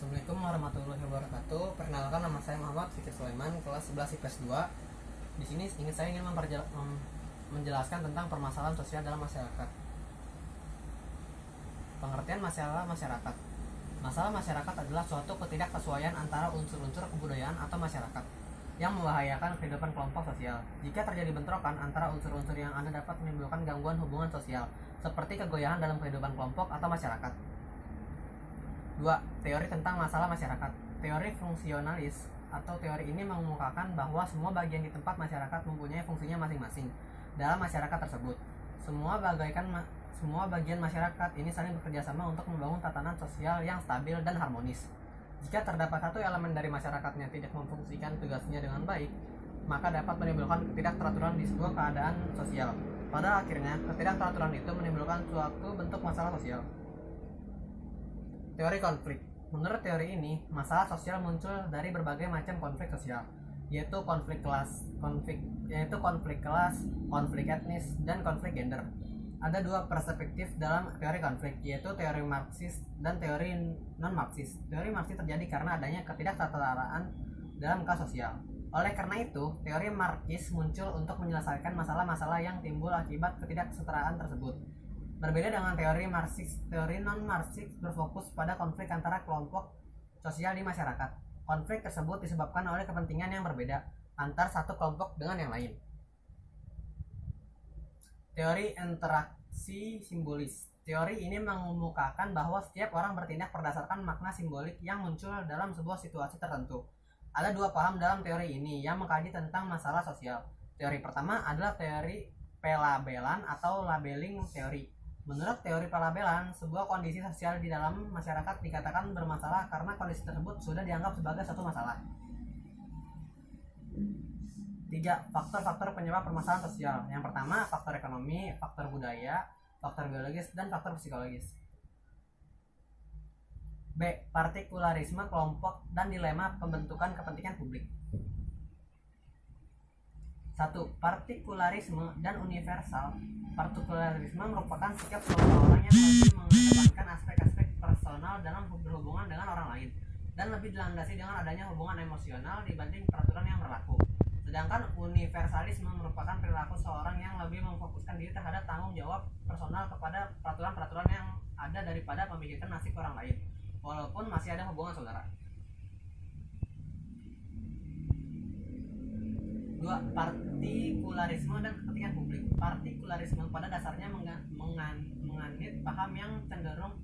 Assalamualaikum warahmatullahi wabarakatuh. Perkenalkan, nama saya Muhammad Fikri Sulaiman, kelas 11 IPS 2. Di sini saya ingin menjelaskan tentang permasalahan sosial dalam masyarakat. Pengertian masalah masyarakat. Masalah masyarakat adalah suatu ketidaksesuaian antara unsur-unsur kebudayaan atau masyarakat yang membahayakan kehidupan kelompok sosial. Jika terjadi bentrokan antara unsur-unsur yang ada dapat menimbulkan gangguan hubungan sosial, seperti kegoyahan dalam kehidupan kelompok atau masyarakat. 2. Teori tentang masalah masyarakat. Teori fungsionalis atau teori ini mengemukakan bahwa semua bagian di tempat masyarakat mempunyai fungsinya masing-masing dalam masyarakat tersebut. Semua bagian masyarakat ini saling bekerja sama untuk membangun tatanan sosial yang stabil dan harmonis. Jika terdapat satu elemen dari masyarakatnya tidak memfungsikan tugasnya dengan baik, maka dapat menimbulkan ketidakteraturan di sebuah keadaan sosial. Pada akhirnya, ketidakteraturan itu menimbulkan suatu bentuk masalah sosial. Teori konflik. Menurut teori ini, masalah sosial muncul dari berbagai macam konflik sosial, yaitu konflik kelas, konflik etnis, dan konflik gender. Ada dua perspektif dalam teori konflik, yaitu teori Marxis dan teori non-Marxis. Teori Marxis terjadi karena adanya ketidaksetaraan dalam kelas sosial. Oleh karena itu, teori Marxis muncul untuk menyelesaikan masalah-masalah yang timbul akibat ketidaksetaraan tersebut. Berbeda dengan teori Marxis, teori non-Marxis berfokus pada konflik antara kelompok sosial di masyarakat. Konflik tersebut disebabkan oleh kepentingan yang berbeda antar satu kelompok dengan yang lain. Teori interaksi simbolis. Teori ini mengemukakan bahwa setiap orang bertindak berdasarkan makna simbolik yang muncul dalam sebuah situasi tertentu. Ada dua paham dalam teori ini yang mengkaji tentang masalah sosial. Teori pertama adalah teori pelabelan atau labeling teori. Menurut teori pelabelan, sebuah kondisi sosial di dalam masyarakat dikatakan bermasalah karena kondisi tersebut sudah dianggap sebagai suatu masalah. 3. Faktor-faktor penyebab permasalahan sosial. Yang pertama, faktor ekonomi, faktor budaya, faktor biologis, dan faktor psikologis. B. Partikularisme kelompok dan dilema pembentukan kepentingan publik. 1. Partikularisme dan universal. Partikularisme merupakan sikap seseorang yang lebih mengedepankan aspek-aspek personal dalam berhubungan dengan orang lain dan lebih dilandasi dengan adanya hubungan emosional dibanding peraturan yang berlaku. Sedangkan universalisme merupakan perilaku seorang yang lebih memfokuskan diri terhadap tanggung jawab personal kepada peraturan-peraturan yang ada daripada memikirkan nasib orang lain, walaupun masih ada hubungan saudara. 2. Partikularisme dan kepentingan publik. Partikularisme pada dasarnya menganut paham yang cenderung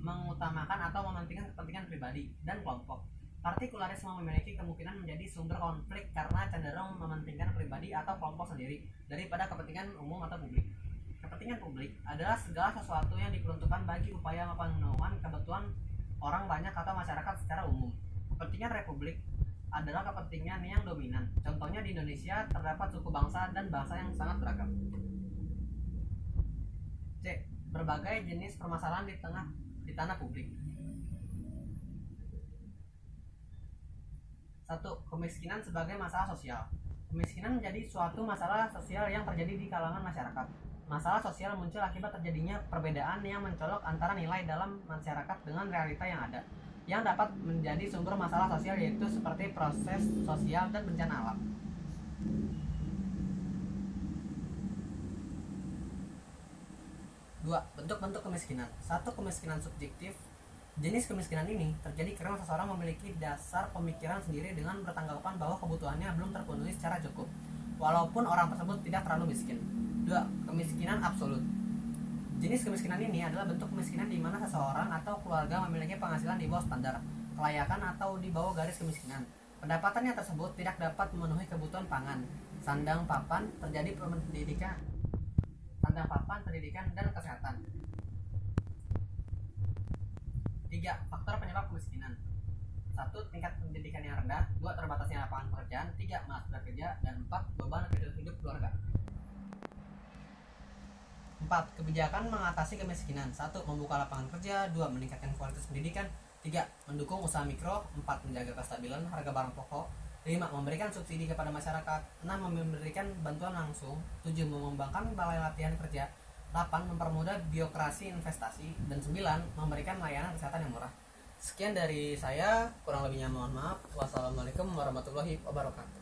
mengutamakan atau mementingkan kepentingan pribadi dan kelompok. Partikularisme memiliki kemungkinan menjadi sumber konflik karena cenderung mementingkan pribadi atau kelompok sendiri daripada kepentingan umum atau publik. Kepentingan publik adalah segala sesuatu yang diperuntukkan bagi upaya pemenuhan kebutuhan orang banyak atau masyarakat secara umum. Kepentingan republik adalah kepentingan yang dominan. Contohnya di Indonesia terdapat suku bangsa dan bangsa yang sangat beragam. C. Berbagai jenis permasalahan di tanah publik. 1. Kemiskinan sebagai masalah sosial. Kemiskinan menjadi suatu masalah sosial yang terjadi di kalangan masyarakat. Masalah sosial muncul akibat terjadinya perbedaan yang mencolok antara nilai dalam masyarakat dengan realita yang ada, yang dapat menjadi sumber masalah sosial, yaitu seperti proses sosial dan bencana alam. 2. Bentuk-bentuk kemiskinan. 1. Kemiskinan subjektif. Jenis kemiskinan ini terjadi karena seseorang memiliki dasar pemikiran sendiri dengan bertanggapan bahwa kebutuhannya belum terpenuhi secara cukup, walaupun orang tersebut tidak terlalu miskin. 2. Kemiskinan absolut. Jenis kemiskinan ini adalah bentuk kemiskinan di mana seseorang atau keluarga memiliki penghasilan di bawah standar kelayakan atau di bawah garis kemiskinan. Pendapatannya tersebut tidak dapat memenuhi kebutuhan pangan, sandang papan, pendidikan, dan kesehatan. 3. Faktor penyebab kemiskinan. 1. Tingkat pendidikan yang rendah. 2. Terbatasnya lapangan pekerjaan. 3. Malas bekerja. Dan 4. Beban hidup keluarga. 4. Kebijakan mengatasi kemiskinan. 1. Membuka lapangan kerja. 2. Meningkatkan kualitas pendidikan. 3. Mendukung usaha mikro. 4. Menjaga kestabilan harga barang pokok. 5. Memberikan subsidi kepada masyarakat. 6. Memberikan bantuan langsung. 7. Mengembangkan balai latihan kerja. 8. Mempermudah birokrasi investasi. Dan 9. Memberikan layanan kesehatan yang murah. Sekian dari saya, kurang lebihnya mohon maaf. Wassalamualaikum warahmatullahi wabarakatuh.